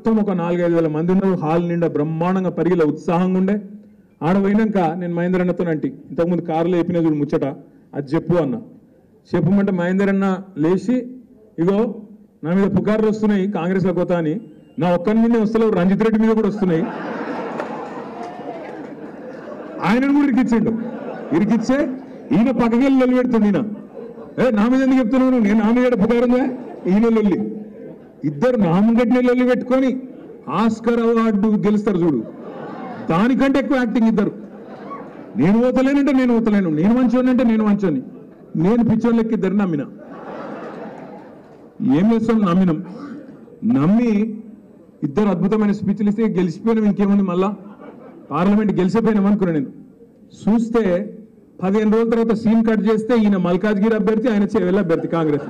మొత్తం ఒక 4-5 వేల మంది ఉన్నారు. హాల్ నిండా బ్రహ్మాండంగా పరిగిల ఉత్సాహంగా ఉండే. ఆడ పోయినాక నేను మహేందర్ అన్నతో అంటి, ఇంతకుముందు కారులో చెప్పిన చూడు ముచ్చట, అది చెప్పు అన్న. చెప్పమంటే మహేందర్ అన్న లేచి, ఇగో నా మీద పుకార్లు వస్తున్నాయి కాంగ్రెస్లో కొత్త అని, నా ఒక్కరి మీదే వస్తలేవు, రంజిత్ రెడ్డి మీద కూడా వస్తున్నాయి. ఆయనను కూడా ఇరికిచ్చిండు. ఇరికిచ్చే ఈయన పక్కకెళ్ళి లొల్లి పెడుతుంది. ఈయన నా మీద ఎందుకు చెప్తున్నాను, నేను నా మీద పుకారుందా, ఈయన లొల్లి. ఇద్దరు నామగడ్డి లొల్లి పెట్టుకొని ఆస్కర్ అవార్డు గెలుస్తారు చూడు, దానికంటే ఎక్కువ యాక్టింగ్ ఇద్దరు. నేను ఓతలేనంటే నేను ఓతలేను, నేను మంచోని అంటే నేను మంచోని, నేను పిచ్చోని లెక్క ఇద్దరు నమ్మిన. ఏం చేస్తాం, నమ్మినాం. నమ్మి ఇద్దరు అద్భుతమైన స్పీచ్లు ఇస్తే గెలిచిపోయినాం. ఇంకేముంది, మళ్ళా పార్లమెంట్ గెలిచిపోయినాం అనుకున్నా. నేను చూస్తే 15 రోజుల తర్వాత సీన్ కట్ చేస్తే ఈయన మల్కాజ్గిరి అభ్యర్థి, ఆయన చేవెళ్ళ అభ్యర్థి కాంగ్రెస్.